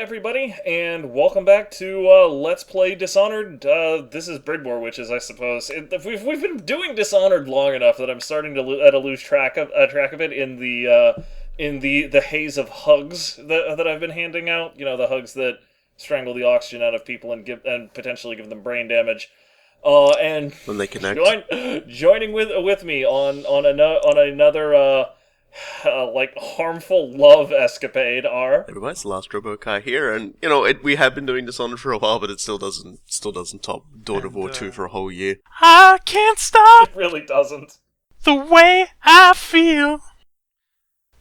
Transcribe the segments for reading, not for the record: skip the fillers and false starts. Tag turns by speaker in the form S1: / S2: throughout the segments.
S1: everybody, and welcome back to Let's Play Dishonored. This is Brigmore, which is, I suppose, we've been doing Dishonored long enough that I'm starting to lose track of it in the haze of hugs that I've been handing out. You know, the hugs that strangle the oxygen out of people and potentially give them brain damage. And
S2: when they connect,
S1: joining with me on another like harmful love escapade are.
S2: Everybody, it's the last Robo-Kai here, and you know we have been doing Dishonored for a while, but it still doesn't top Dawn of War 2 for a whole year.
S3: I can't stop
S1: It really doesn't.
S3: the way I feel.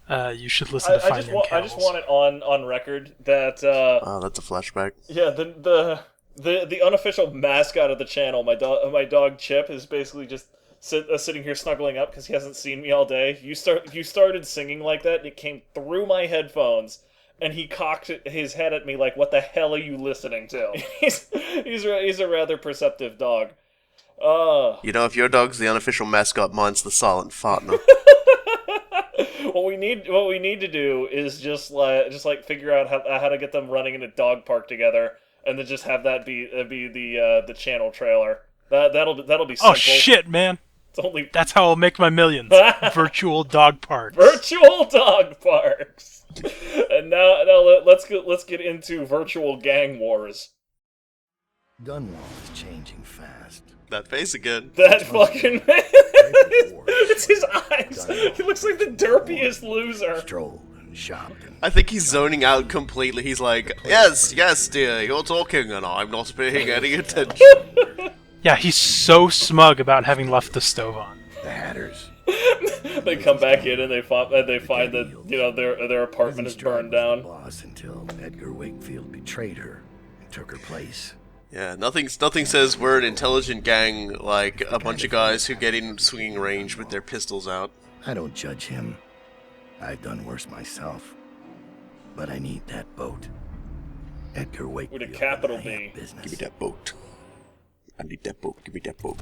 S3: You should listen to Finding Camels.
S1: I just want it on record that
S2: Oh, that's a flashback.
S1: yeah, the unofficial mascot of the channel, my dog Chip, is basically just sitting here snuggling up because he hasn't seen me all day. You started singing like that, and it came through my headphones, and he cocked his head at me like, "What the hell are you listening to?" he's a rather perceptive dog.
S2: You know, if your dog's the unofficial mascot, mine's the silent partner.
S1: What we need to do is just figure out how to get them running in a dog park together, and then just have that be the channel trailer. That'll be simple.
S3: Oh shit, man!
S1: It's
S3: That's how I'll make my millions. Virtual dog parks.
S1: Virtual dog parks. And now let's get into virtual gang wars.
S4: Dunwall is changing fast.
S2: That face again.
S1: That fucking man. It's his eyes. He looks like the derpiest loser.
S4: Strolled and shopped and
S2: I think he's zoning out completely. He's like, yes, dear, you're talking, and I'm not paying any attention.
S3: Yeah, he's so smug about having left the stove on.
S4: the Hatters.
S1: They come back in and they find that their apartment is burned down.
S4: Boss until Edgar Wakefield betrayed her and took her place.
S2: Yeah, nothing says we're an intelligent gang like a bunch of guys who get in swinging range with their pistols out.
S4: I don't judge him. I've done worse myself. But I need that boat. Edgar Wakefield.
S1: With a capital
S4: and I have
S1: B.
S4: business.
S2: Give me that boat. I need that boat. Give me that boat.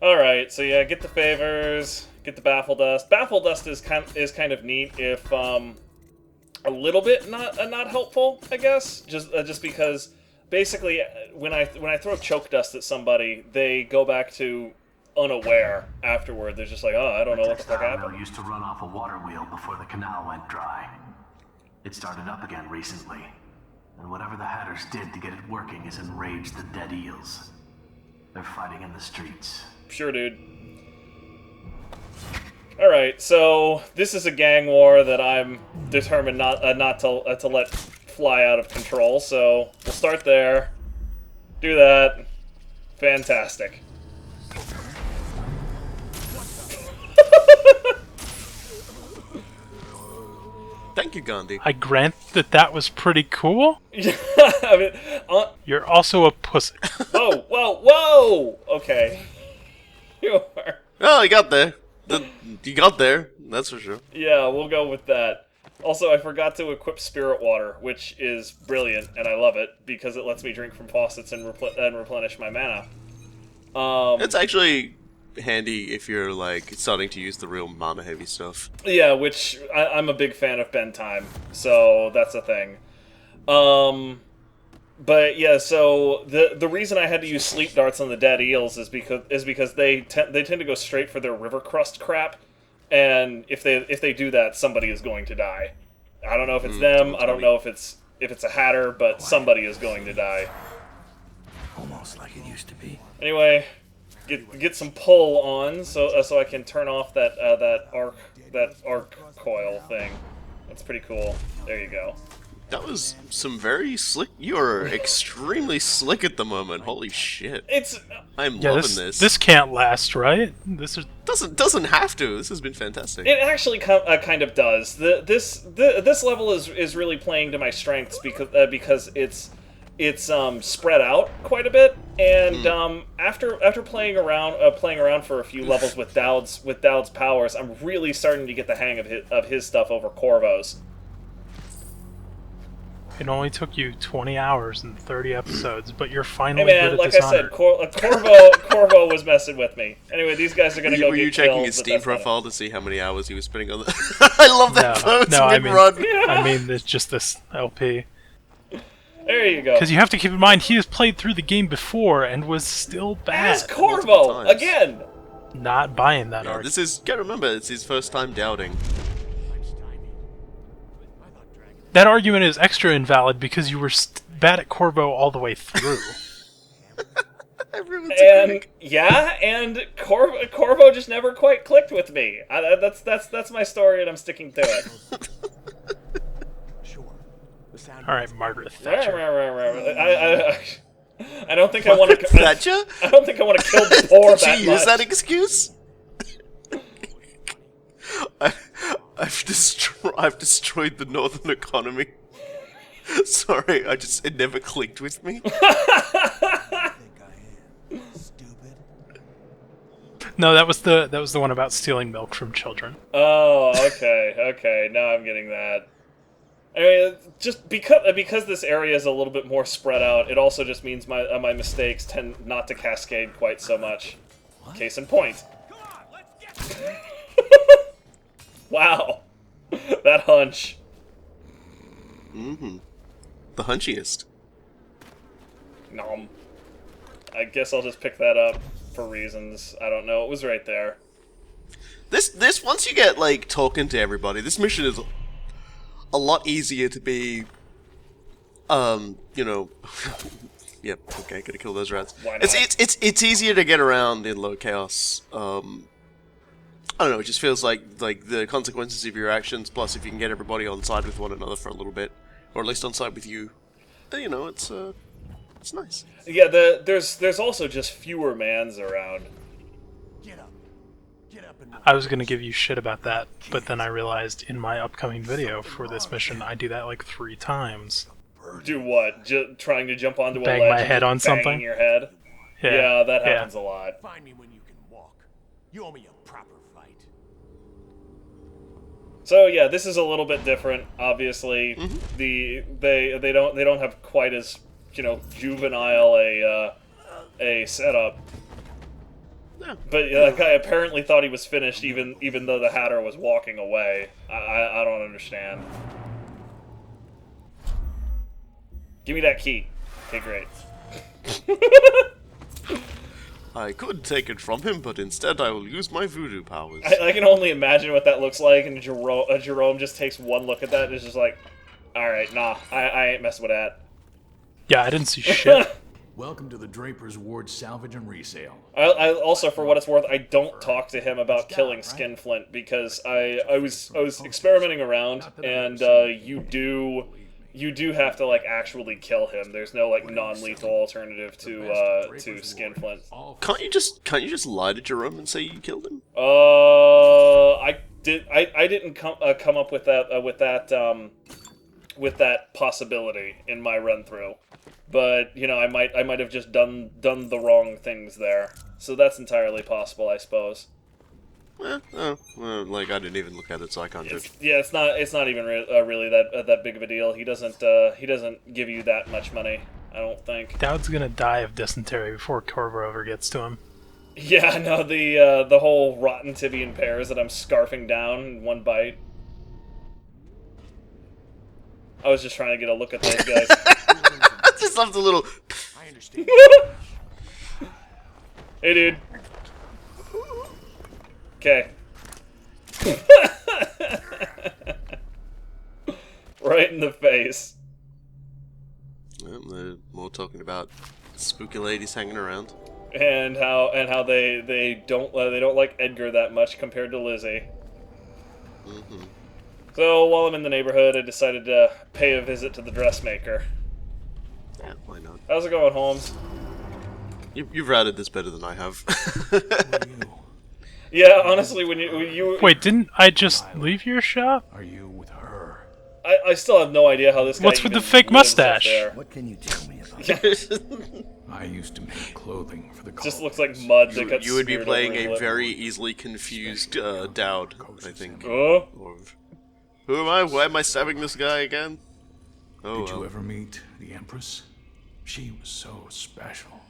S1: Alright, so yeah, get the favors, get the baffle dust. Baffle dust is kind of neat if a little bit not helpful, I guess. Just because basically when I throw choke dust at somebody, they go back to unaware afterward. They're just like, oh, I don't know what the fuck happened.
S5: Used to run off a water wheel before the canal went dry. It started up again recently, and whatever the Hatters did to get it working has enraged the dead Eels. They're fighting in the streets.
S1: Sure, dude. Alright, so this is a gang war that I'm determined not to let fly out of control, so we'll start there. Do that. Fantastic.
S2: Thank you, Gandhi.
S3: I grant that was pretty cool.
S1: I mean,
S3: You're also a pussy.
S1: whoa! Okay. You are.
S2: Oh, you got there. You got there. That's for sure.
S1: Yeah, we'll go with that. Also, I forgot to equip Spirit Water, which is brilliant, and I love it, because it lets me drink from faucets and replenish my mana.
S2: It's actually handy if you're, like, starting to use the real mana-heavy stuff.
S1: Yeah, which I'm a big fan of Ben Time, so that's a thing. But yeah, so the reason I had to use sleep darts on the dead eels is because they tend to go straight for their river crust crap, and if they do that, somebody is going to die. I don't know if it's them. I don't know if it's a Hatter, but somebody is going to die.
S4: Almost like it used to be.
S1: Anyway, get some pull on so I can turn off that arc coil thing. That's pretty cool. There you go.
S2: That was some very slick. You are extremely slick at the moment. Holy shit! I'm loving this.
S3: This can't last, right? This is
S2: doesn't have to. This has been fantastic.
S1: It actually kind of does. This level is really playing to my strengths because it's spread out quite a bit, and after playing around for a few levels with Dowd's powers, I'm really starting to get the hang of his stuff over Corvo's.
S3: It only took you 20 hours and 30 episodes, but you're
S1: Hey
S3: finally
S1: man,
S3: good at
S1: like
S3: Dishonored.
S1: I said, Corvo was messing with me. Anyway, these guys are gonna go.
S2: Were you
S1: get
S2: checking
S1: killed,
S2: his
S1: but
S2: Steam
S1: that's not it.
S2: profile to see how many hours he was spending on the... I love that pose
S3: I
S2: mid-run.
S3: mean it's just this LP.
S1: There you go.
S3: Because you have to keep in mind, he has played through the game before and was still bad.
S1: As Corvo! Again!
S3: Not buying that
S2: Yeah,
S3: argument.
S2: this is... Gotta remember, it's his first time doubting.
S3: That argument is extra invalid because you were bad at Corvo all the way through.
S1: And Corvo just never quite clicked with me. That's my story, and I'm sticking to it.
S3: All right, Margaret Thatcher.
S1: I don't think I want to.
S2: Thatcher?
S1: I don't think I want to kill the poor
S2: Did you use that excuse? I've destroyed the northern economy. Sorry, it never clicked with me.
S3: No, that was the one about stealing milk from children.
S1: Oh, okay. Now I'm getting that. I mean, just because this area is a little bit more spread out, it also just means my mistakes tend not to cascade quite so much. What? Case in point. Wow, that hunch.
S2: Mm-hmm. The hunchiest.
S1: Nom. I guess I'll just pick that up for reasons. I don't know. It was right there.
S2: This once you get like talking to everybody, this mission is a lot easier to be, you know, yep, okay, gotta kill those rats.
S1: Why not?
S2: It's easier to get around in low chaos. I don't know, it just feels like the consequences of your actions, plus if you can get everybody on side with one another for a little bit, or at least on side with you, you know, it's nice.
S1: Yeah, there's also just fewer mans around.
S3: I was gonna give you shit about that, but then I realized in my upcoming video for this mission, I do that like 3 times.
S1: Do what? Trying to jump onto a
S3: Bang
S1: ledge
S3: my
S1: and
S3: head on
S1: banging
S3: something?
S1: your head? Yeah, that happens a lot.
S6: Find me when you can walk. You owe me a proper fight.
S1: So yeah, this is a little bit different. Obviously,
S2: Mm-hmm.
S1: they don't have quite as, you know, juvenile a setup.
S2: Yeah.
S1: But that guy apparently thought he was finished, even though the Hatter was walking away. I don't understand. Give me that key. Okay, great.
S2: I could take it from him, but instead I will use my voodoo powers.
S1: I can only imagine what that looks like, and Jerome just takes one look at that and is just like, alright, nah, I ain't messing with that.
S3: Yeah, I didn't see shit.
S6: Welcome to the Draper's Ward Salvage and Resale.
S1: I also, for what it's worth, I don't talk to him about killing Skinflint because I was experimenting around, and you do have to like actually kill him. There's no like non-lethal alternative to Skinflint.
S2: Can't you just lie to Jerome and say you killed him?
S1: I didn't come up with that possibility in my run through. But, you know, I might have just done the wrong things there. So that's entirely possible, I suppose.
S2: Well, like I didn't even look at it, so I can't judge.
S1: Yeah, it's not even really that big of a deal. He doesn't give you that much money, I don't think.
S3: Dowd's gonna die of dysentery before Corvo ever gets to him.
S1: Yeah, no, the whole rotten Tibian pears that I'm scarfing down in one bite. I was just trying to get a look at those guys.
S2: I just love the little...
S6: I understand.
S1: Hey, dude. Okay. Right in the face.
S2: Well, they're more talking about spooky ladies hanging around.
S1: And how they don't like Edgar that much compared to Lizzy.
S2: Mm-hmm.
S1: So while I'm in the neighborhood, I decided to pay a visit to the dressmaker.
S2: Yeah, why not?
S1: How's it going, Holmes?
S2: You've routed this better than I have.
S1: Yeah, honestly, when you
S3: Wait, didn't I just leave your shop?
S6: Are you with her?
S1: I still have no idea how this guy.
S3: What's with
S1: even
S3: the fake
S1: lives up
S3: mustache?
S1: there.
S4: What can you tell me about it?
S6: I used to make clothing for the
S1: Just looks like mud that got
S2: You would be
S1: smeared
S2: playing
S1: over his
S2: a
S1: lip.
S2: very easily confused Dowd, I think.
S1: Oh?
S2: Or, who am I? Why am I stabbing this guy again? Oh,
S6: Did you ever meet the Empress? She was so special.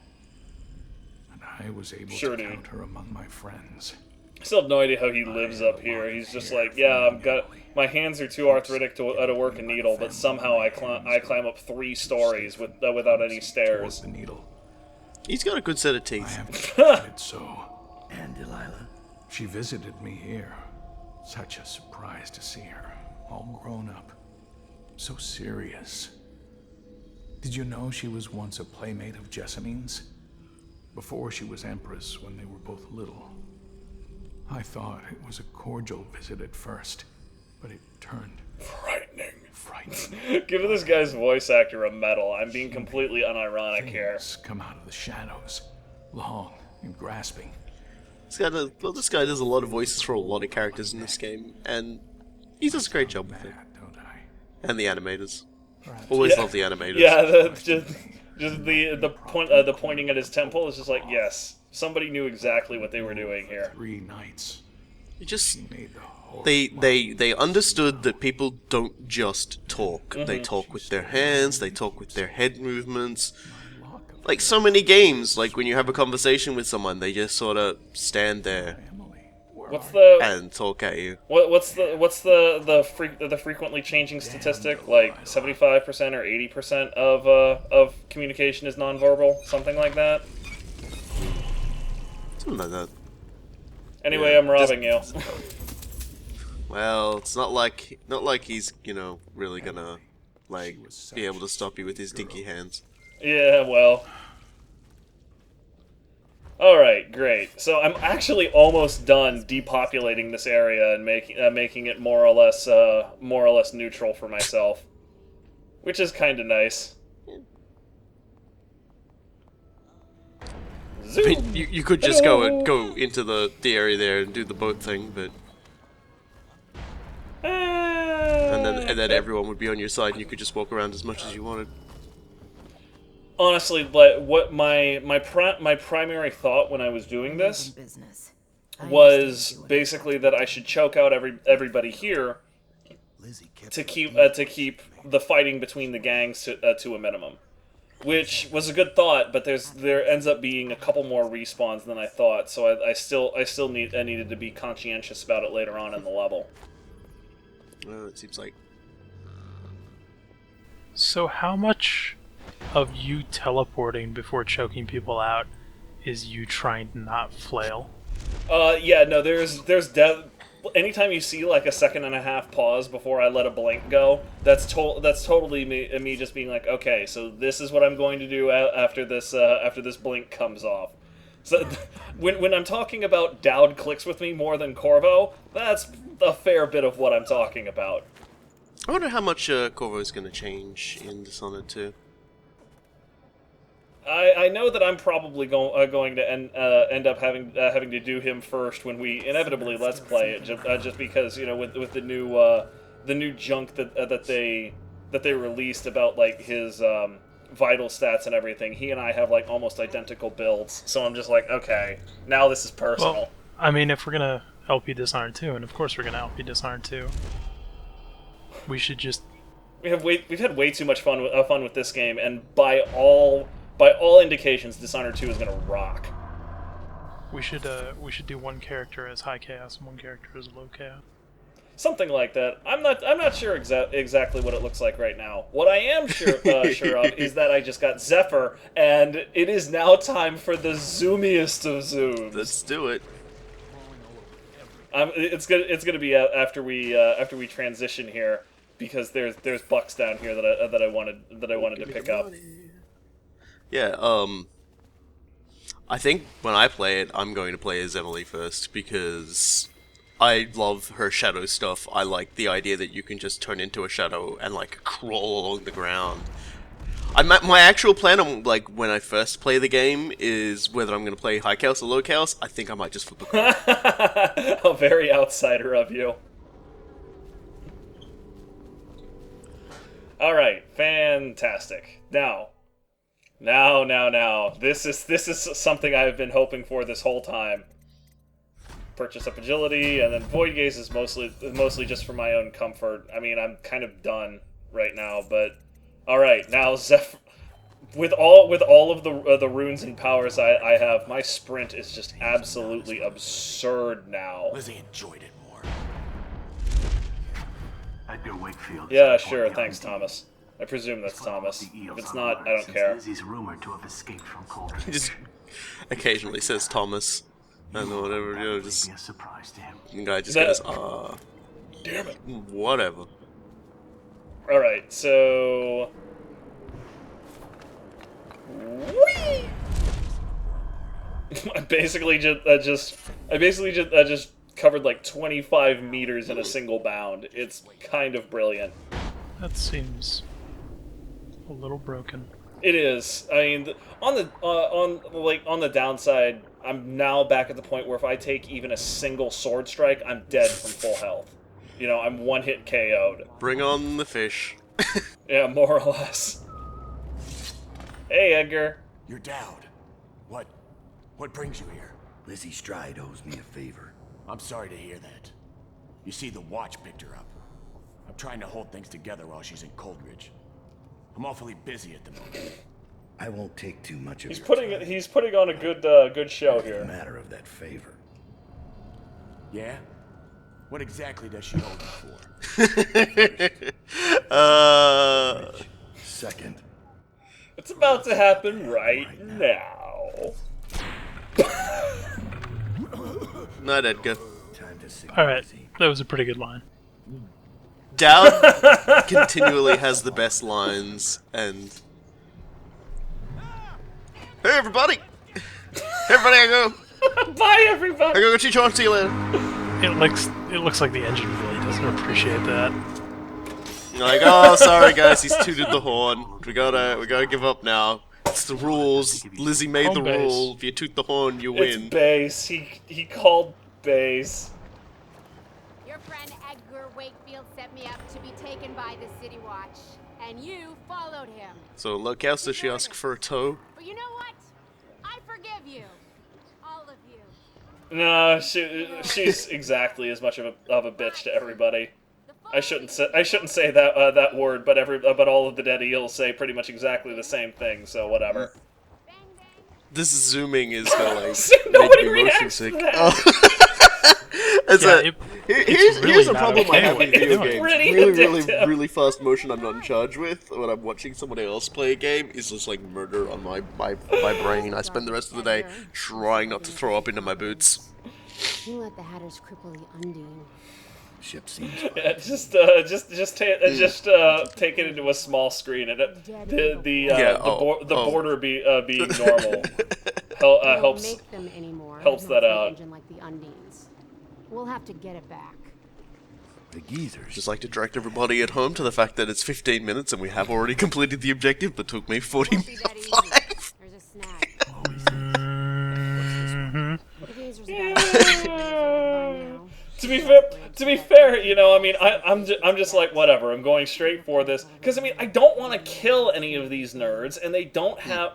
S6: And I was able
S1: Sure,
S6: to
S1: dude.
S6: count her among my friends.
S1: Still have no idea how he lives up here. He's just like, yeah, my hands are too arthritic to work a needle, but somehow I climb up 3 stories without any stairs.
S4: The needle.
S2: He's got a good set of
S4: I
S2: teeth.
S4: have got it so. And Delilah?
S7: She visited me here. Such a surprise to see her, all grown up. So serious. Did you know she was once a playmate of Jessamine's? Before she was Empress, when they were both little. I thought it was a cordial visit at first, but it turned
S1: Frightening.
S7: frightening.
S1: Give this guy's voice actor a medal. I'm being completely unironic here.
S7: Things come out of the shadows, long and grasping.
S2: This guy does a lot of voices for a lot of characters in this game, and he does a great job with it.
S7: Bad, don't I?
S2: And the animators. Always love the animators.
S1: Yeah, just the pointing at his temple is just like, yes, somebody knew exactly what they were doing here.
S7: 3 nights.
S2: You just
S7: She made the whole
S2: they understood that people don't just talk. They talk with their hands, they talk with their head movements. Like so many games, like when you have a conversation with someone, they just sort of stand there
S1: What's the
S2: and talk at you.
S1: what's the frequently changing statistic? Like 75% or 80% of communication is nonverbal, something like that.
S2: Something like that.
S1: Anyway,
S2: Yeah,
S1: I'm robbing you.
S2: Well, it's not like he's, really gonna like be able to stop you with his dinky hands.
S1: Yeah, well. Alright, great. So I'm actually almost done depopulating this area and making it more or less neutral for myself. Which is kinda nice.
S2: I
S1: Zoom!
S2: mean, you could just go into the area there and do the boat thing, but and then everyone would be on your side and you could just walk around as much as you wanted.
S1: Honestly, like, what my primary thought when I was doing this was basically that I should choke out everybody here to keep the fighting between the gangs to a minimum, which was a good thought. But there ends up being a couple more respawns than I thought, so I still needed to be conscientious about it later on in the level.
S2: Well, it seems like.
S3: So how much of you teleporting before choking people out is you trying to not flail?
S1: Yeah, no, there's anytime you see like a 1.5 second pause before I let a blink go, that's totally me just being like, okay, so this is what I'm going to do after this blink comes off. So when I'm talking about Dowd clicks with me more than Corvo, that's a fair bit of what I'm talking about.
S2: I wonder how much Corvo is going to change in Dishonored 2.
S1: I know that I'm probably going to end up having to do him first when we inevitably let's play it, just because with the new junk that they released about like his vital stats and everything, he and I have like almost identical builds, so I'm just like, okay, now this is personal.
S3: Well, I mean, if we're gonna LP Dishonored 2, and of course we're gonna LP Dishonored 2, we should just.
S1: We've had way too much fun with this game, and by all indications, Dishonored 2 is gonna rock.
S3: We should do one character as high chaos and one character as low chaos.
S1: Something like that. I'm not sure exactly what it looks like right now. What I am sure of is that I just got Zephyr, and it is now time for the zoomiest of zooms.
S2: Let's do it.
S1: It's gonna be after we transition here, because there's bucks down here that I wanted to pick up.
S2: Yeah, I think when I play it, I'm going to play as Emily first, because I love her shadow stuff. I like the idea that you can just turn into a shadow and, like, crawl along the ground. My actual plan on, like, when I first play the game is whether I'm going to play high chaos or low chaos. I think I might just flip a coin.
S1: A very outsider of you. Alright, fantastic. Now. This is something I've been hoping for this whole time. Purchase up agility, and then Void Gaze is mostly just for my own comfort. I mean, I'm kind of done right now, but alright, now Zephyr. with all of the runes and powers I have, my sprint is just absolutely absurd now.
S6: Lizzy enjoyed it more.
S5: Edgar Wakefield.
S1: Yeah, sure. Thanks, Thomas. I presume that's Thomas. If it's not, I don't care.
S5: Lizzy's rumored to have escaped from Coldridge.
S2: He just occasionally says Thomas. And whatever, you know, just...
S5: Be a surprise to him.
S2: The guy just goes,
S1: Damn it.
S2: whatever.
S1: Alright, so... Whee! I basically just covered like 25 meters in a single bound. It's kind of brilliant.
S3: That seems a little broken.
S1: It is. I mean, on the downside, I'm now back at the point where if I take even a single sword strike, I'm dead from full health. You know, I'm one hit KO'd.
S2: Bring on the fish.
S1: Yeah, more or less. Hey, Edgar.
S6: You're Dowd. What brings you here?
S4: Lizzie Stride owes me a favor.
S6: I'm sorry to hear that. You see, the watch picked her up. I'm trying to hold things together while she's in Coldridge. I'm awfully busy at the moment.
S4: I won't take too much of
S1: He's
S4: your
S1: putting
S4: time.
S1: he's putting on a good show
S4: It's a
S1: here.
S4: matter of that favor.
S6: Yeah? What exactly does she hold you for?
S4: Second,
S1: It's about to happen right now.
S2: Not Edgar.
S4: time to see
S3: Alright,
S4: Lizzie.
S3: that was a pretty good line.
S2: Dowd continually has the best lines, and... Hey, everybody! Hey, everybody, I go!
S1: Bye, everybody.
S2: I go teach you on, see you later.
S3: It looks like the engine really doesn't appreciate that.
S2: Like, oh, sorry guys, he's tooted the horn. We gotta give up now. It's the rules. Lizzie made
S3: Home
S2: the
S3: base.
S2: rule. If you toot the horn, you
S1: It's
S2: win.
S1: base. He called base.
S8: Your friend Edgar Wakefield set me up to be taken by the City Watch, and you followed him.
S2: So, look, else does she ask for a tow?
S8: But you know what? I forgive you. All of you.
S1: No, she's exactly as much of a bitch to everybody. I shouldn't say that that word, but all of the dead eels say pretty much exactly the same thing. So whatever.
S8: Bang, bang.
S2: This zooming is gonna, like,
S1: Nobody
S2: make me motion
S1: reacts to
S2: sick.
S1: that.
S2: Oh. It's
S3: Yeah,
S2: here's
S3: really
S2: a
S3: not
S2: problem I
S3: okay
S2: have
S3: what
S2: with
S3: you're
S2: video
S3: doing.
S2: games.
S1: Pretty
S2: Really,
S1: addictive.
S2: really fast motion I'm not in charge with when I'm watching somebody else play a game is just like murder on my brain. I spend the rest of the day trying not to throw up into my boots.
S8: You let the Hatters cripple the Undine.
S4: Ship seems
S1: Yeah, just take it into a small screen, and the border being normal helps.
S8: Make them anymore.
S1: helps
S8: Not
S1: that
S8: an
S1: out.
S8: Engine like the Undines. We'll have to get it back.
S4: the geezers.
S2: Just like to direct everybody at home to the fact that it's 15 minutes and we have already completed the objective, but took me 40
S8: Won't be that easy.
S2: minutes.
S8: There's a snack.
S3: Mm-hmm.
S8: The geezers got by now.
S1: To be fair, you know, I mean, I'm just like whatever. I'm going straight for this because I mean, I don't want to kill any of these nerds, and they don't have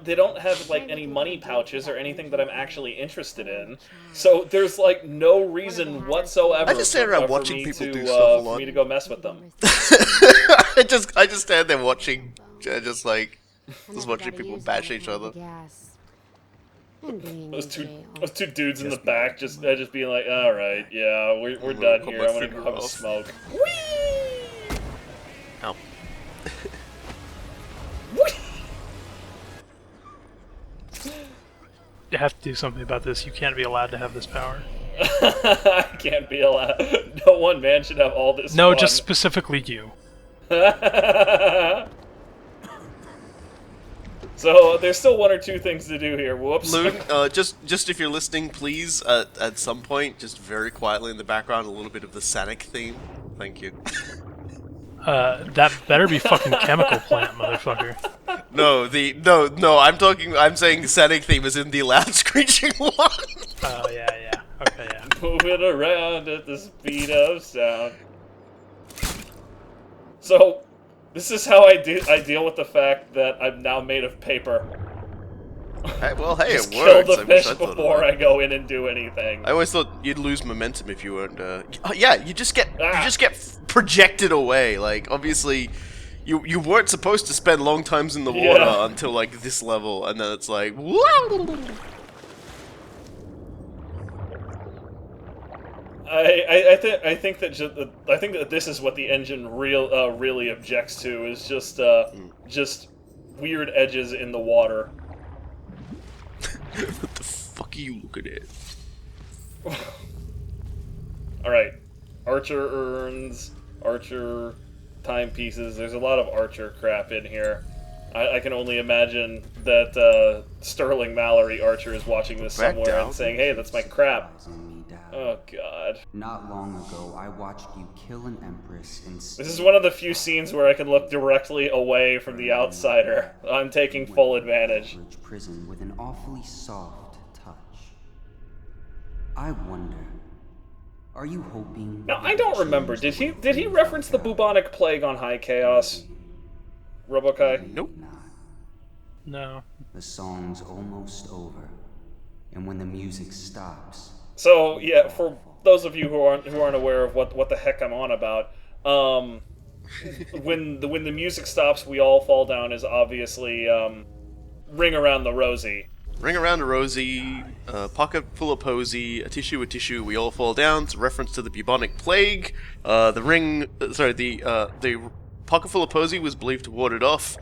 S1: like any money pouches or anything that I'm actually interested in. So there's like no reason whatsoever.
S2: I just stand around watching
S1: me
S2: people
S1: to,
S2: do stuff a lot.
S1: For me to go mess with them.
S2: I just stand there watching, just watching people bash each other.
S1: Those two dudes in the back just being like, all right, yeah, we're done
S2: cut
S1: here.
S2: my
S1: I'm gonna
S2: finger
S1: go have a
S2: off."
S1: smoke.
S2: Ow.
S3: You have to do something about this. You can't be allowed to have this power.
S1: I can't be allowed. No one man should have all this.
S3: No,
S1: fun.
S3: just specifically you.
S1: So there's still one or two things to do here. Whoops.
S2: Luke, just if you're listening, please, at some point, just very quietly in the background, a little bit of the Sonic theme. Thank you.
S3: That better be fucking chemical plant, motherfucker.
S2: No, I'm saying the Sonic theme is in the loud screeching one.
S3: Oh, yeah. Okay, yeah.
S1: Moving around at the speed of sound. So, this is how I deal with the fact that I'm now made of paper.
S2: Well, hey,
S1: Just
S2: it
S1: kill
S2: works.
S1: the
S2: I wish
S1: fish
S2: I thought of
S1: before
S2: that.
S1: I go in and do anything.
S2: I always thought you'd lose momentum if you weren't. Yeah, you just get
S1: Ah.
S2: projected away. Like obviously, You weren't supposed to spend long times in the water until like this level, and then it's like, whoa!
S1: I think that this is what the engine really objects to, is just weird edges in the water.
S2: What the fuck are you looking at?
S1: Alright. Archer urns, Archer timepieces. There's a lot of Archer crap in here. I can only imagine that Sterling Mallory Archer is watching this somewhere and saying, hey, that's my crap. Oh, God.
S9: Not long ago, I watched you kill an empress and...
S1: This is one of the few scenes where I can look directly away from the outsider. I'm taking full advantage.
S9: ...prison with an awfully soft touch. I wonder... Are you hoping...
S1: Now, I don't remember. Did he reference the bubonic plague on High Chaos? Robokai?
S2: Nope.
S3: No.
S9: The song's almost over. And when the music stops...
S1: So, yeah, for those of you who aren't aware of what the heck I'm on about, when the music stops, we all fall down is obviously Ring Around the Rosie.
S2: Ring around a rosy, pocket full of posy, a tissue, we all fall down. It's a reference to the bubonic plague. The pocket full of posy was believed to ward it off.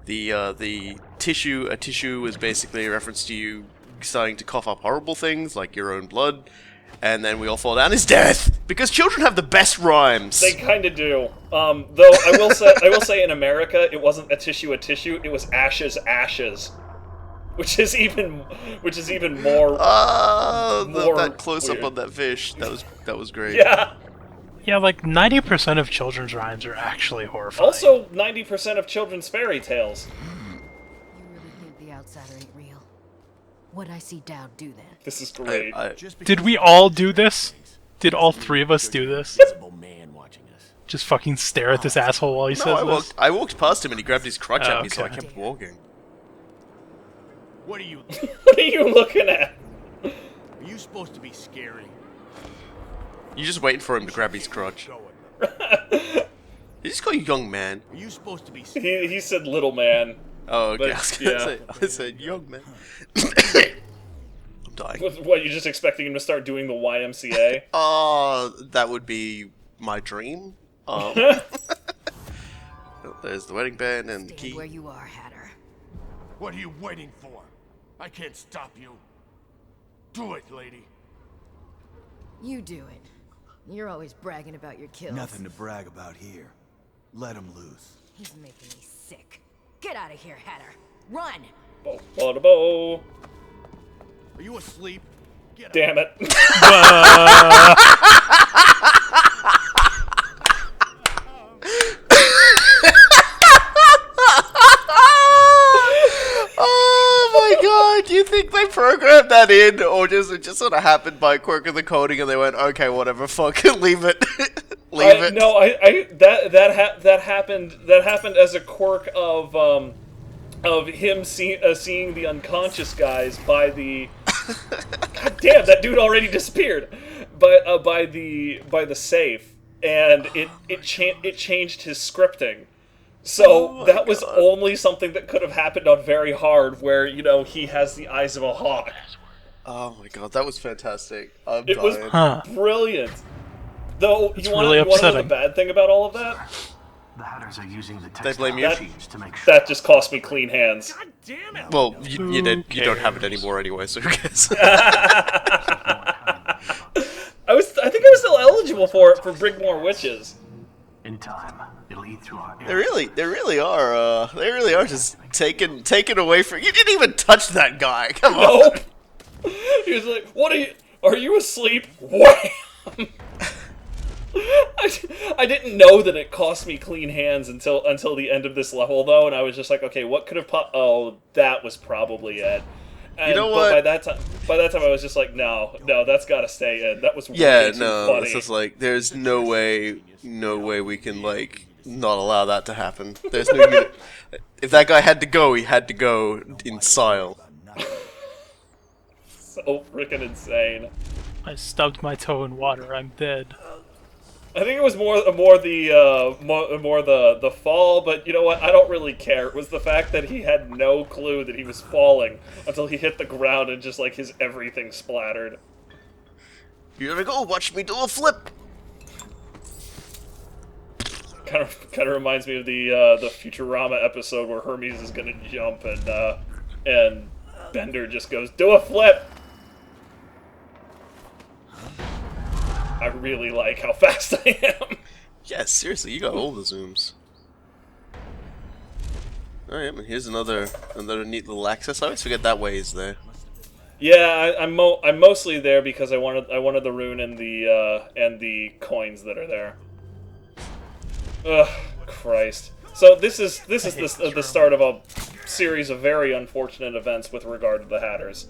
S2: The tissue was basically a reference to you starting to cough up horrible things like your own blood. And then we all fall down is death, because children have the best rhymes.
S1: They kind of do. Though I will say in America it wasn't a tissue, it was ashes. Which is even more.
S2: That close up on that fish. That was great.
S1: Yeah.
S3: Yeah, like 90% of children's rhymes are actually horrifying.
S1: Also, 90% of children's fairy tales.
S10: You really think the outsider ain't real? What'd I see Dowd do then?
S1: This is great.
S3: Did we all do this? Did all three of us do this? Just fucking stare at this asshole while he says this?
S2: I walked past him and he grabbed his crutch at me, so I kept walking.
S6: What are you?
S1: What are you looking at?
S6: Are you supposed to be scary?
S2: You're just waiting for him to grab his crutch. Did he just call you young man?
S6: Are you supposed to be scary?
S1: He said little man.
S2: Oh, okay.
S1: But,
S2: I said young man. I'm dying.
S1: What, you just expecting him to start doing the YMCA?
S2: That would be my dream. There's the wedding band and the key.
S10: Where you are, Hatter.
S6: What are you waiting for? I can't stop you. Do it, lady.
S10: You do it. You're always bragging about your kills.
S4: Nothing to brag about here. Let him loose.
S10: He's making me sick. Get out of here, Hatter. Run!
S1: Bo.
S6: Are you asleep? Get
S1: Damn it.
S2: Do you think they programmed that in, or just it just sort of happened by quirk of the coding, and they went, okay, whatever, fuck it, leave it, leave it.
S1: No, that happened as a quirk of him seeing the unconscious guys by the. God damn, that dude already disappeared, but by the safe, and it changed his scripting. So that was only something that could have happened on Very Hard, where, you know, he has the eyes of a hawk.
S2: Oh my god, that was fantastic.
S1: It was brilliant. Though, you want to know the bad thing about all of that?
S5: The Hatters are using the
S2: They blame you?
S5: to make sure.
S1: That just cost me clean hands.
S6: God damn it!
S2: Well, you don't have it anymore anyway, so who cares?
S1: I think I was still eligible for it for Brigmore Witches.
S5: In time, it'll eat through our air.
S2: They really are just taken away from. You didn't even touch that guy. Come on.
S1: Nope. He was like, "What are you asleep?" Wham! I didn't know that it cost me clean hands until the end of this level, though, and I was just like, "Okay, what could have Oh, that was probably it." And,
S2: you know what?
S1: By that time, I was just like, "No, that's got to stay in." That was way too funny.
S2: It's just like there's no way we can like not allow that to happen. There's no. If that guy had to go, he had to go in style.
S1: So freaking insane.
S3: I stubbed my toe in water. I'm dead.
S1: I think it was more the fall, but you know what? I don't really care. It was the fact that he had no clue that he was falling until he hit the ground and just like his everything splattered.
S2: You ever go watch me do a flip?
S1: Kind of reminds me of the Futurama episode where Hermes is gonna jump and Bender just goes, "Do a flip." I really like how fast I am.
S2: Yeah, seriously, you got all the zooms. Alright, and here's another neat little access. I always forget that way is there.
S1: Yeah, I'm mostly there because I wanted the rune and the coins that are there. Ugh, Christ. So this is the start of a series of very unfortunate events with regard to the Hatters.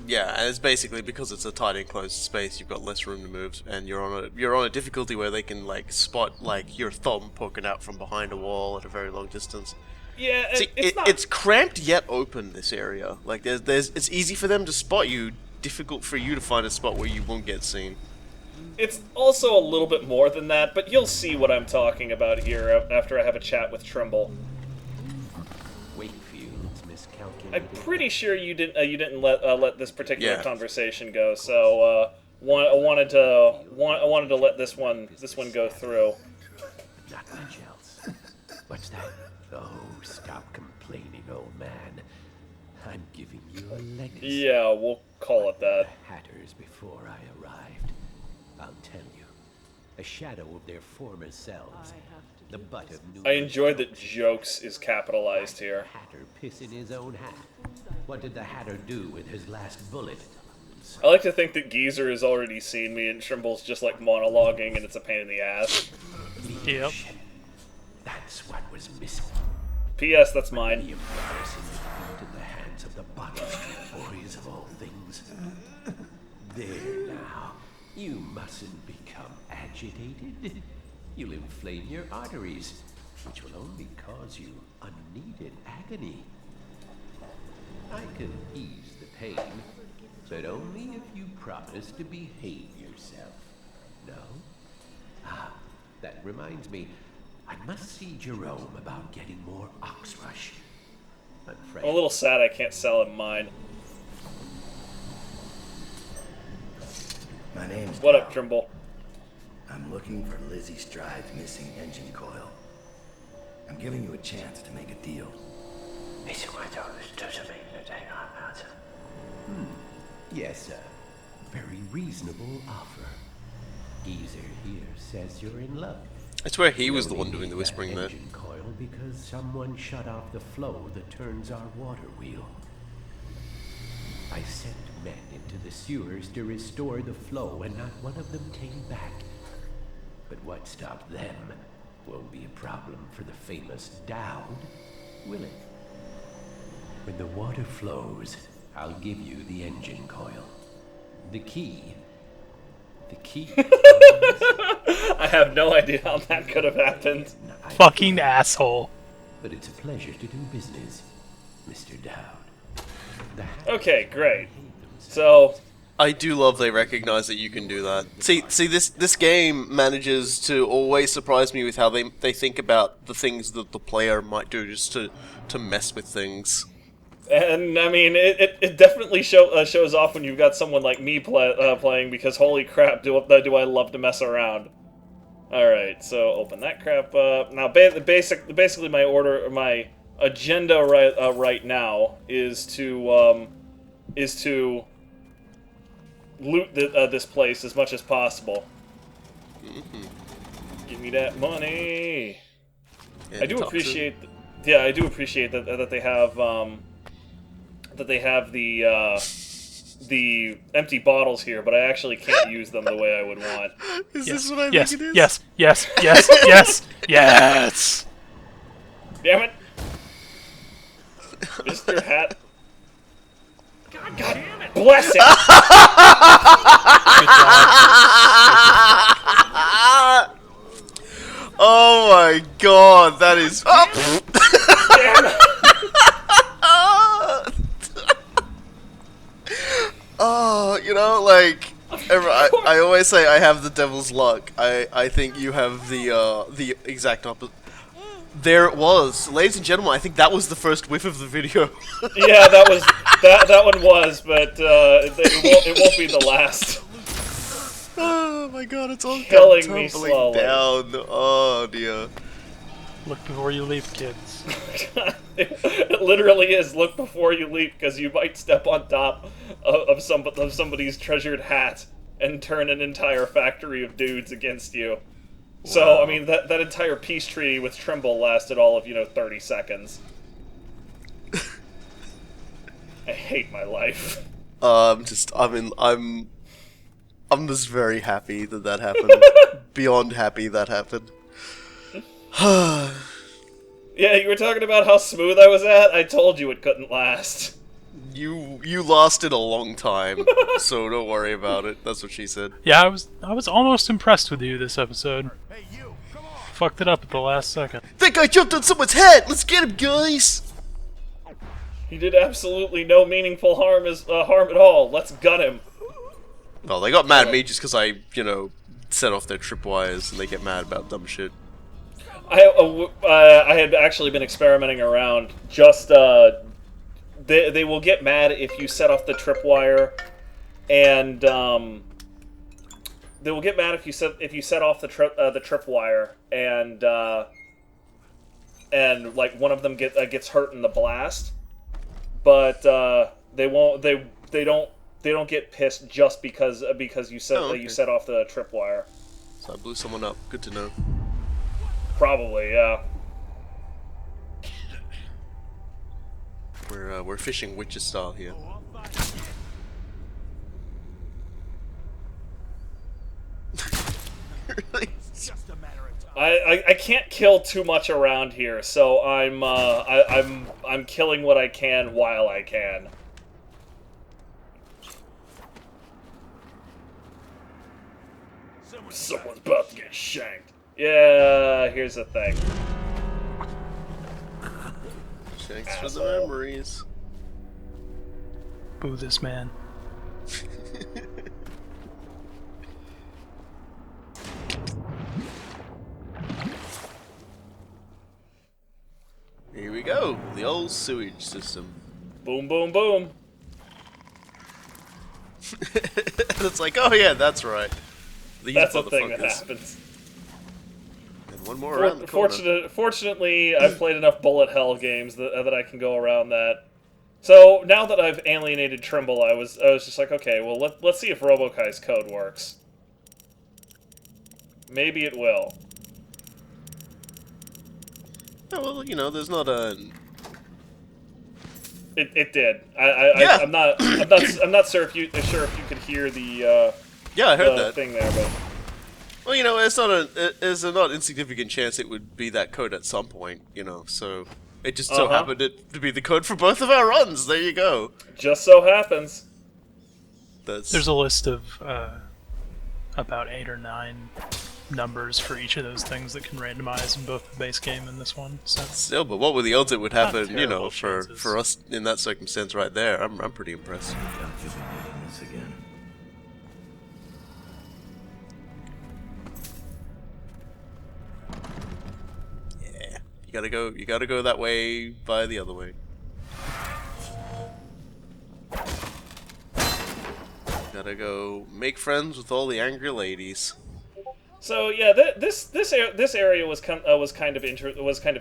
S2: Yeah, and it's basically because it's a tight enclosed space, you've got less room to move, and you're on a difficulty where they can like spot like your thumb poking out from behind a wall at a very long distance.
S1: Yeah,
S2: see, it's cramped yet open, this area. Like it's easy for them to spot you, difficult for you to find a spot where you won't get seen.
S1: It's also a little bit more than that, but you'll see what I'm talking about here after I have a chat with Trimble. I'm pretty sure you didn't let this particular conversation go, so I wanted to let this one go through.
S5: Not much else. What's that? Oh, stop complaining, old man. I'm giving you a legacy.
S1: Yeah, we'll call it that.
S5: The Hatters before I arrived. I'll tell you, a shadow of their former selves. The butt of new.
S1: I enjoyed that jokes is capitalized here.
S5: Hatter piss in his own hat. What did the Hatter do with his last bullet?
S1: I like to think that Geezer has already seen me and Trimble's just like monologuing and it's a pain in the ass.
S3: Yep.
S5: That's what was missing.
S1: P.S. That's mine.
S5: The embarrassing defeat in the hands of the Bottom Street boys of all things. There now. You mustn't become agitated. You'll inflame your arteries, which will only cause you unneeded agony. I can ease the pain, but only if you promise to behave yourself. No? Ah, that reminds me. I must see Jerome about getting more Oxrush. I'm
S1: a little sad I can't sell him mine.
S4: My name's
S1: What up, Trimble?
S4: I'm looking for Lizzy Stride's missing engine coil. I'm giving you a chance to make a deal.
S5: Yes, sir. Very reasonable offer. Geezer here says you're in love.
S2: I swear he was the one doing the whispering there.
S5: Engine coil because someone shut off the flow that turns our water wheel. I sent men into the sewers to restore the flow, and not one of them came back. But what stopped them won't be a problem for the famous Dowd, will it? When the water flows, I'll give you the engine coil. The key.
S1: I have no idea how that could have happened.
S3: Fucking asshole.
S5: But it's a pleasure to do business, Mr. Dowd.
S1: Okay, great. So
S2: I do love they recognize that you can do that. See, this game manages to always surprise me with how they think about the things that the player might do just to mess with things.
S1: And I mean, it definitely shows off when you've got someone like me playing, because holy crap, do I love to mess around. All right, so open that crap up. Now, basically, my agenda right now is to loot this place as much as possible. Give me that money.
S2: And
S1: I do appreciate that they have the empty bottles here, but I actually can't use them the way I would want.
S2: Is this what I
S3: yes,
S2: think it is?
S3: yes, yes, yes, yes, yes.
S1: Damn it, Mr. Hat. God damn it! Bless it.
S2: Oh my god, that is. Oh.
S1: Damn it.
S2: Oh, you know, like I always say I have the devil's luck. I think you have the exact opposite. There it was, ladies and gentlemen. I think that was the first whiff of the video.
S1: Yeah, that one was, but it won't be the last.
S2: Oh my god, it's all
S1: Killing me
S2: tumbling
S1: slowly.
S2: down. Oh dear.
S3: Look before you leap, kids.
S1: It literally is. Look before you leap, because you might step on top of somebody's treasured hat and turn an entire factory of dudes against you. So, I mean, that entire peace treaty with Trimble lasted all of, 30 seconds. I hate my life.
S2: I'm just very happy that happened. Beyond happy that happened.
S1: Yeah, you were talking about how smooth I was at? I told you it couldn't last.
S2: You lasted a long time, so don't worry about it. That's what she said.
S3: Yeah, I was almost impressed with you this episode. Hey, you, come on. Fucked it up at the last second.
S2: That guy jumped on someone's head! Let's get him, guys!
S1: He did absolutely no meaningful harm at all. Let's gut him.
S2: Well, they got mad at me just because I, set off their tripwires and they get mad about dumb shit.
S1: I had actually been experimenting around. Just they will get mad if you set off the tripwire, and they will get mad if you set off the tripwire, and like one of them gets hurt in the blast, but they don't get pissed just because you set off the tripwire.
S2: So I blew someone up. Good to know.
S1: Probably, yeah.
S2: We're fishing witches style here. Really?
S1: I can't kill too much around here, so I'm killing what I can while I can. Someone's about to get shanked. Yeah, here's the thing.
S2: Thanks for the memories.
S3: Boo this man.
S2: Here we go, the old sewage system.
S1: Boom, boom, boom.
S2: It's like, oh yeah, that's right.
S1: That's a thing that happens.
S2: And one more around the corner.
S1: Fortunately, I've played enough bullet hell games that I can go around that. So now that I've alienated Trimble, I was just like, okay, well let's see if Robokai's code works. Maybe it will.
S2: Oh, well, there's not a.
S1: It did.
S2: Yeah.
S1: I'm not sure if you could hear the
S2: yeah, I heard that
S1: thing there, but.
S2: Well, it's a not insignificant chance it would be that code at some point, so it just so happened to be the code for both of our runs. There you go.
S1: Just so happens.
S3: There's a list of about 8 or 9 numbers for each of those things that can randomize in both the base game and this one. So
S2: still, but what were the odds it would happen?
S3: For
S2: us in that circumstance right there, I'm pretty impressed.
S4: This again.
S2: Yeah, you gotta go that way by the other way. Gotta go make friends with all the angry ladies.
S1: So yeah, this area was kind of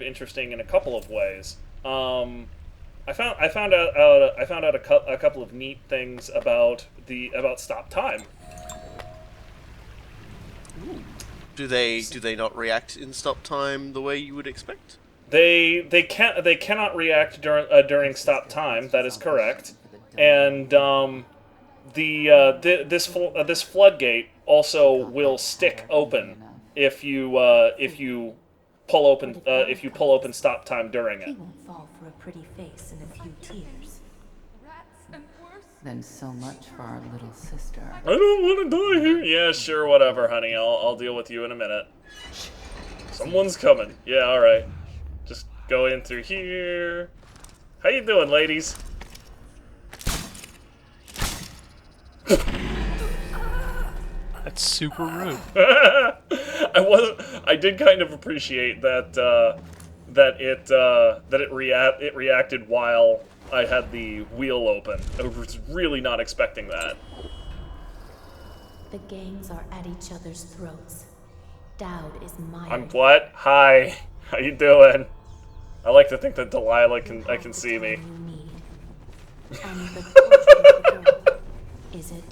S1: interesting in a couple of ways. I found out a couple of neat things about stop time.
S2: Ooh. Do they not react in stop time the way you would expect?
S1: They cannot react during stop time. That is correct, and this floodgate also will stick open if you pull open stop time during it.
S11: He won't fall for a pretty face and a few tears. Then so much for our little sister.
S1: I don't want to die here. Yeah, sure, whatever, honey. I'll deal with you in a minute. Someone's coming. Yeah, all right. Just go in through here. How you doing, ladies?
S3: That's super rude.
S1: I did kind of appreciate that it reacted while I had the wheel open. I was really not expecting that.
S10: The gangs are at each other's throats. Dowd is mine.
S1: I'm what? Hi. How you doing? I like to think that Delilah I can see me.
S10: And the portrait of the girl, is it?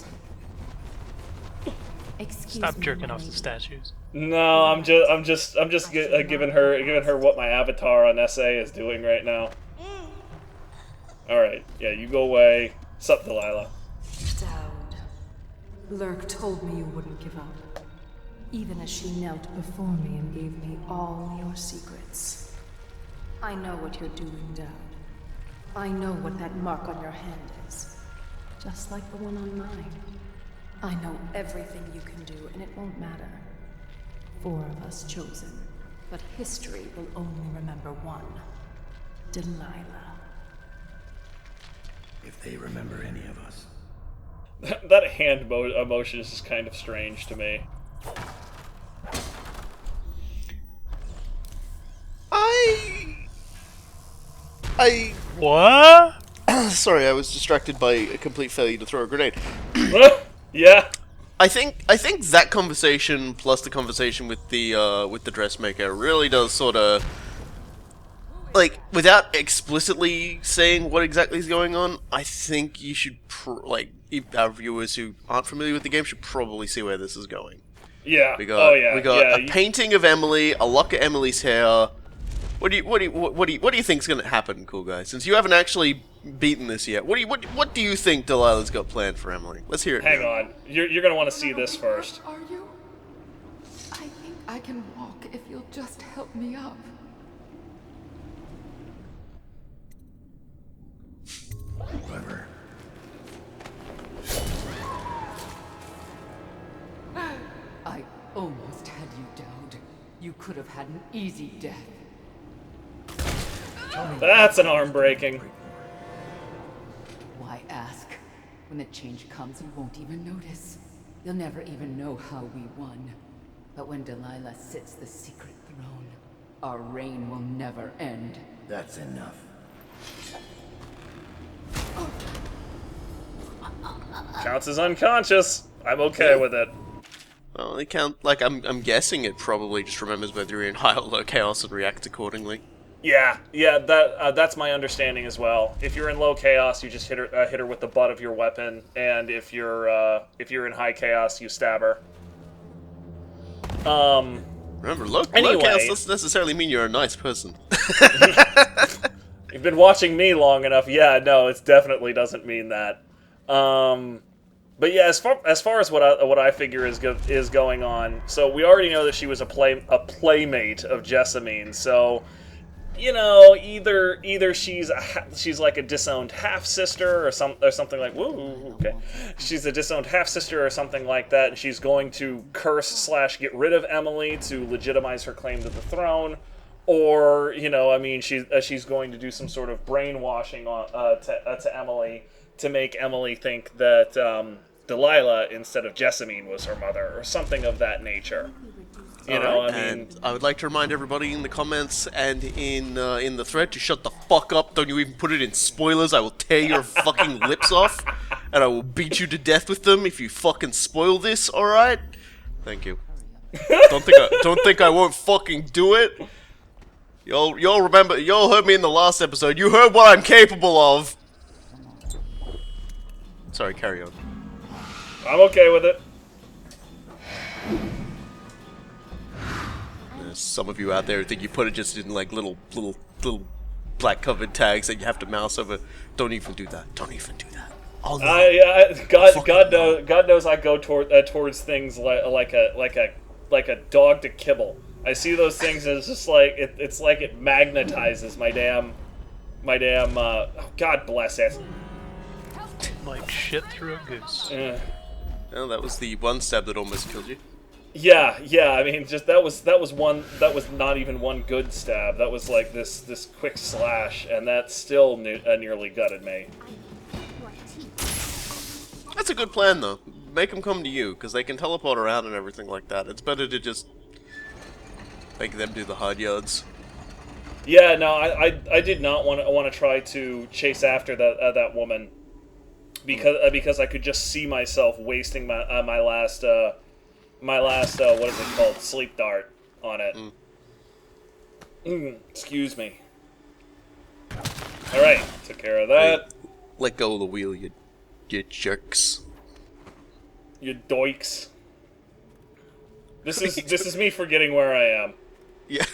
S10: Excuse
S3: Stop
S10: me,
S3: jerking off the statues.
S1: No, I'm just giving her what my avatar on SA is doing right now. All right, yeah, you go away. Sup, Delilah?
S11: Dowd. Lurk told me you wouldn't give up, even as she knelt before me and gave me all your secrets. I know what you're doing, Dowd. I know what that mark on your hand is, just like the one on mine. I know everything you can do, and it won't matter. 4 of us chosen, but history will only remember one. Delilah.
S4: If they remember any of us.
S1: That hand emotion is just kind of strange to me.
S3: What?
S2: Sorry, I was distracted by a complete failure to throw a grenade.
S1: Yeah.
S2: I think that conversation plus the conversation with the dressmaker really does sort of, like, without explicitly saying what exactly is going on, I think you should our viewers who aren't familiar with the game should probably see where this is going.
S1: Yeah.
S2: We got a
S1: Yeah,
S2: painting of Emily, a lock of Emily's hair. What do you think's gonna happen, cool guy? Since you haven't actually beaten this yet, what do you think Delilah's got planned for Emily? Let's hear it.
S1: Hang on, you're gonna want to see this first.
S12: Are you? I think I can walk if you'll just help me up.
S4: Clever.
S12: I almost had you, Dowd. You could have had an easy death.
S1: That's an arm breaking.
S12: Why ask? When the change comes, you won't even notice. You'll never even know how we won. But when Delilah sits the secret throne, our reign will never end.
S4: That's enough.
S1: Counts as unconscious. I'm okay with it.
S2: Well, they count. Like, I'm guessing it probably just remembers whether you're in high or low chaos and reacts accordingly.
S1: Yeah, that's my understanding as well. If you're in low chaos, you just hit her with the butt of your weapon, and if you're in high chaos, you stab her.
S2: Remember, low chaos doesn't necessarily mean you're a nice person.
S1: You've been watching me long enough. Yeah, no, it definitely doesn't mean that. But yeah, as far as what I figure is going on, so we already know that she was a playmate of Jessamine. So, you know, either she's like a disowned half sister or something like okay, she's a disowned half sister or something like that, and she's going to curse / get rid of Emily to legitimize her claim to the throne, or you know, I mean, she's going to do some sort of brainwashing to Emily to make Emily think that Delilah instead of Jessamine was her mother or something of that nature. You know, I mean,
S2: and I would like to remind everybody in the comments and in the thread to shut the fuck up. Don't you even put it in spoilers. I will tear your fucking lips off, and I will beat you to death with them if you fucking spoil this. All right? Thank you. Don't think I won't fucking do it. Y'all remember? Y'all heard me in the last episode. You heard what I'm capable of. Sorry, carry on.
S1: I'm okay with it.
S2: There's some of you out there who think you put it just in like little black covered tags that you have to mouse over. Don't even do that. Don't even do that.
S1: God knows I go towards things like a dog to kibble. I see those things and it's just like it's like it magnetizes my damn God bless it.
S3: Like shit through a goose.
S2: Well, that was the one stab that almost killed you.
S1: Yeah. I mean, just that was not even one good stab. That was like this quick slash, and that still nearly gutted me.
S2: That's a good plan, though. make them come to you, because they can teleport around and everything like that. It's better to just make them do the hard yards.
S1: Yeah, no, I did not want to try to chase after that woman because I could just see myself wasting my last what is it called, sleep dart on it. Excuse me. All right, took care of that.
S2: Hey, let go of the wheel, you jerks.
S1: You doiks. This is me forgetting where I am.
S2: Yeah.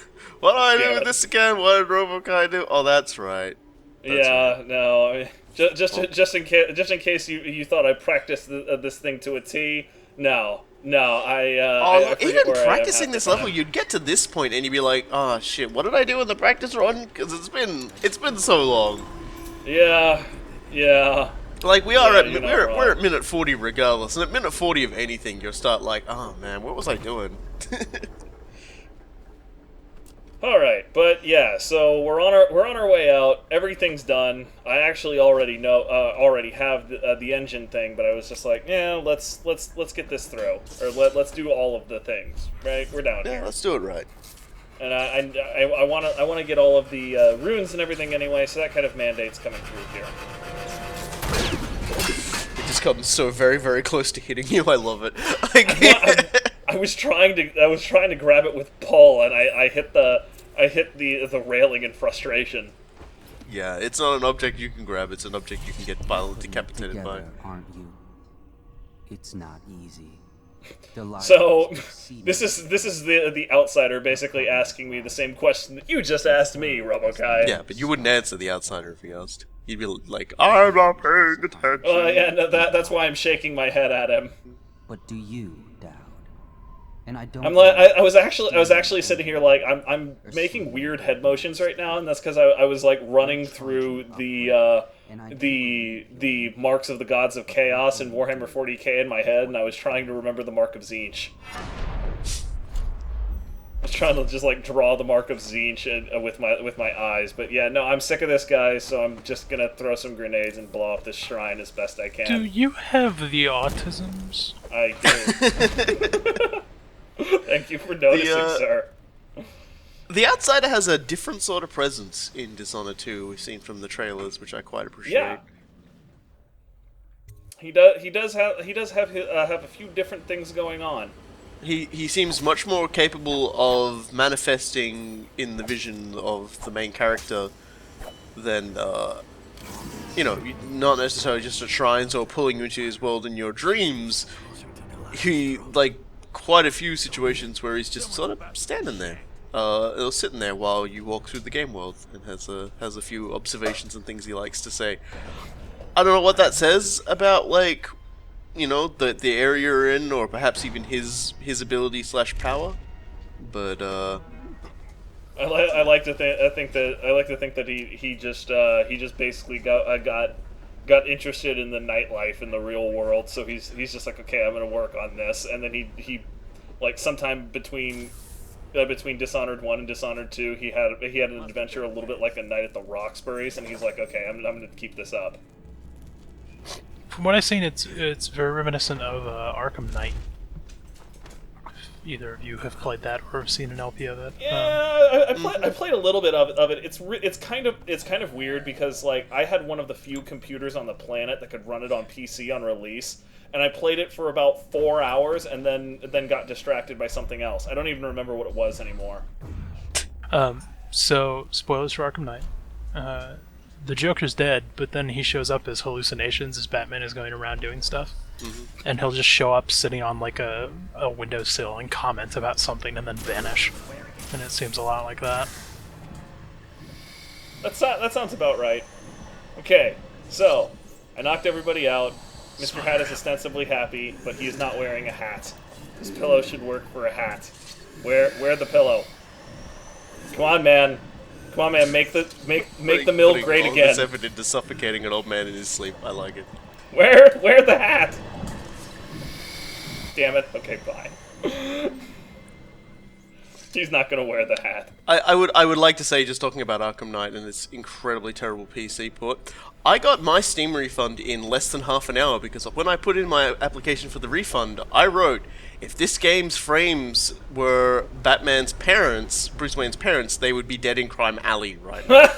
S2: What do I do with this again? What did RoboKai do? Oh, that's right. Right.
S1: No. I mean, just in case you thought I practiced this thing to a T. No. I
S2: even practicing this level, you'd get to this point and you'd be like, "Oh shit, what did I do in the practice run?" Because it's been so long.
S1: Yeah.
S2: Like we're at minute 40 regardless, and at minute 40 of anything, you'll start like, "Oh man, what was I doing?"
S1: All right, but yeah, so we're on our way out. Everything's done. I actually already have the engine thing, but I was just like, yeah, let's get this through, or let's do all of the things. Right, we're down here.
S2: Yeah, let's do it right.
S1: And I want to get all of the runes and everything anyway, so that kind of mandate's coming through here.
S2: It just comes so very, very close to hitting you. I love it.
S1: I was trying to grab it with pull, and I hit the railing in frustration.
S2: Yeah, it's not an object you can grab, it's an object you can get violently decapitated by.
S9: Aren't you? It's not easy.
S1: So, this is the outsider basically asking me the same question that you just asked me, RoboKai.
S2: Yeah, but you wouldn't answer the outsider if he asked. You'd be like, "I'm not paying attention."
S1: Yeah, no, that's why I'm shaking my head at him.
S9: But do you, Dowd? And I don't.
S1: I was actually sitting here like I'm making weird head motions right now, and that's because I was like running through the marks of the gods of chaos in Warhammer 40k in my head, and I was trying to remember the mark of Tzeentch. I was trying to just like draw the mark of Tzeentch with my eyes, but yeah, no, I'm sick of this guy, so I'm just gonna throw some grenades and blow up this shrine as best I can.
S3: Do you have the autisms?
S1: I do. Thank you for noticing, sir.
S2: The outsider has a different sort of presence in Dishonored 2. We've seen from the trailers, which I quite appreciate.
S1: Yeah. He does have a few different things going on.
S2: He seems much more capable of manifesting in the vision of the main character than not necessarily just at shrines or pulling you into his world in your dreams. He quite a few situations where he's just sort of standing there, or sitting there while you walk through the game world, and has a few observations and things he likes to say. I don't know what that says about the area you're in, or perhaps even his ability / power, but
S1: I like to think that he just basically got interested in the nightlife in the real world, so he's just like, okay, I'm gonna work on this, and then he like sometime between Dishonored 1 and Dishonored 2, he had an adventure a little bit like a Night at the Roxbury's, and he's like, okay, I'm gonna keep this up.
S3: From what I've seen, it's very reminiscent of Arkham Knight. If either of you have played that or have seen an LP of it.
S1: Yeah, I played a little bit of it. It's kind of weird because like I had one of the few computers on the planet that could run it on PC on release, and I played it for about 4 hours and then got distracted by something else. I don't even remember what it was anymore.
S3: So spoilers for Arkham Knight. The Joker's dead, but then he shows up as hallucinations as Batman is going around doing stuff. Mm-hmm. And he'll just show up sitting on like a windowsill and comment about something and then vanish. And it seems a lot like that.
S1: That sounds about right. Okay, so I knocked everybody out. Mr. Hat is ostensibly happy, but he is not wearing a hat. His pillow should work for a hat. Wear the pillow. Come on, man. Come on, man. Make the mill great again.
S2: This effort into suffocating an old man in his sleep. I like it.
S1: Wear the hat. Damn it. Okay, bye. He's not gonna wear the hat.
S2: I would like to say, just talking about Arkham Knight and this incredibly terrible PC port, I got my Steam refund in less than half an hour because when I put in my application for the refund, I wrote, if this game's frames were Batman's parents, Bruce Wayne's parents, they would be dead in Crime Alley right now.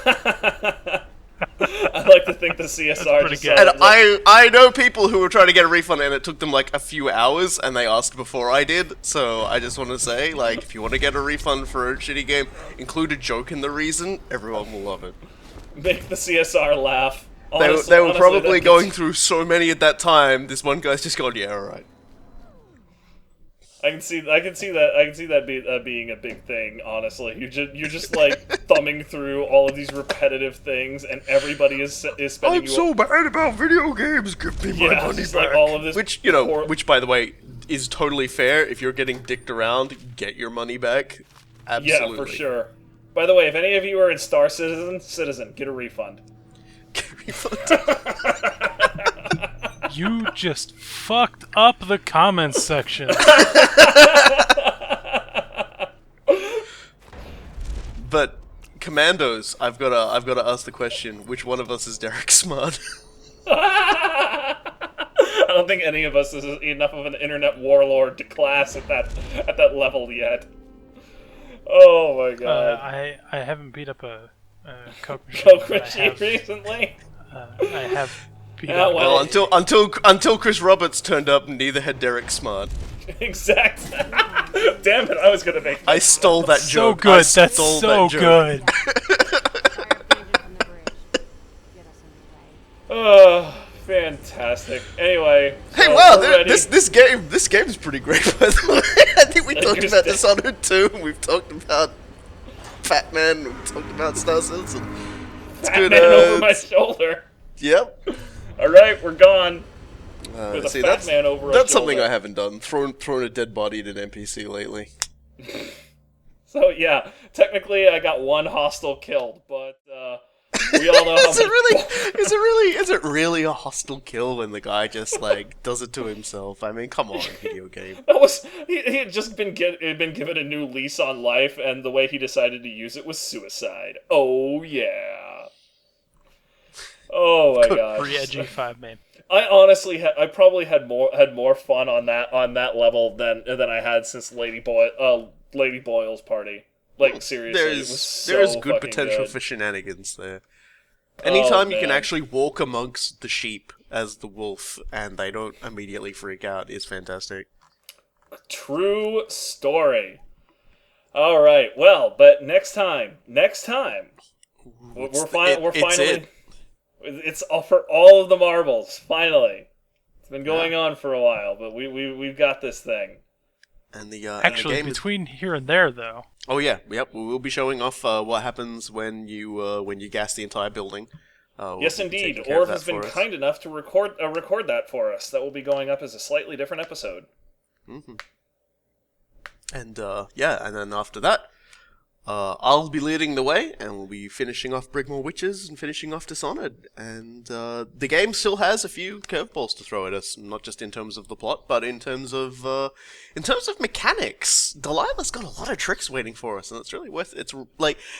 S1: I like to think the CSR just
S2: And I know people who were trying to get a refund and it took them like a few hours and they asked before I did, so I just want to say, like, if you want to get a refund for a shitty game, include a joke in the reason, everyone will love it.
S1: Make the CSR laugh.
S2: They were probably going through so many at that time, this one guy's just going, yeah, alright.
S1: I can see that being a big thing. Honestly, you're just like thumbing through all of these repetitive things, and everybody is spending.
S2: I'm so bad about video games. Give me my money back.
S1: Like all of this,
S2: which by the way, is totally fair. If you're getting dicked around, get your money back. Absolutely.
S1: Yeah, for sure. By the way, if any of you are in Star Citizen, get a refund.
S2: Get a refund.
S3: You just fucked up the comments section.
S2: But Commandos, I've gotta ask the question: which one of us is Derek Smart?
S1: I don't think any of us is enough of an internet warlord to class at that level yet. Oh my god!
S3: I haven't beat up a Coke
S1: machine recently.
S3: I have.
S2: Well, until Chris Roberts turned up, neither had Derek Smart.
S1: Exactly. Damn it! I was gonna make.
S2: I stole that joke.
S3: So good. That's so good.
S1: Oh, fantastic. Anyway.
S2: Hey, wow! This game is pretty great. By the way, I think we talked about Dishonored 2. We've talked about Fat Man. We've talked about Star Citizen. It's
S1: Fat
S2: good.
S1: Man over my shoulder.
S2: Yep.
S1: Alright, we're gone.
S2: See, that's something I haven't done. Thrown a dead body at an NPC lately.
S1: So yeah, technically I got one hostile killed, but we all know how
S2: is it really a hostile kill when the guy just like does it to himself? I mean, come on, video game.
S1: He had just been given a new lease on life, and the way he decided to use it was suicide. Oh yeah. Oh my god!
S3: Free edgy 5 man.
S1: I honestly, I probably had more fun on that level than I had since Lady Boyle's party. Like seriously,
S2: there is good potential for shenanigans there. Anytime you can actually walk amongst the sheep as the wolf and they don't immediately freak out is fantastic.
S1: True story. All right, well, but next time, we're finally. It's for all of the marbles, finally. It's been going on for a while, but we've got this thing.
S2: And the
S3: actually, between here and there, though.
S2: Oh yeah, yep. We will be showing off what happens when you gas the entire building.
S1: Yes, indeed. Orv has been kind enough to record that for us. That will be going up as a slightly different episode.
S2: Mm-hmm. And and then after that, I'll be leading the way, and we'll be finishing off Brigmore Witches and finishing off Dishonored. And the game still has a few curveballs to throw at us, not just in terms of the plot, but in terms of mechanics. Delilah's got a lot of tricks waiting for us, and it's really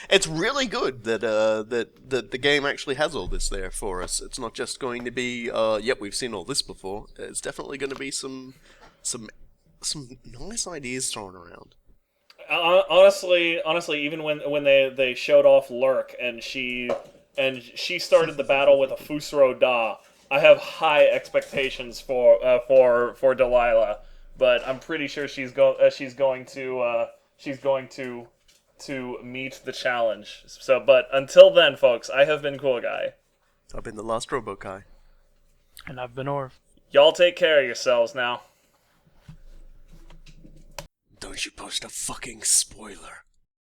S2: it's really good that that the game actually has all this there for us. It's not just going to be yep, we've seen all this before. It's definitely going to be some nice ideas thrown around.
S1: Honestly, even when they showed off Lurk and she started the battle with a Fusro Da, I have high expectations for Delilah, but I'm pretty sure she's going to meet the challenge. So, but until then, folks, I have been Cool Guy.
S2: I've been the Lost Robo Kai.
S3: And I've been Orv.
S1: Y'all take care of yourselves now.
S2: Don't you post a fucking spoiler.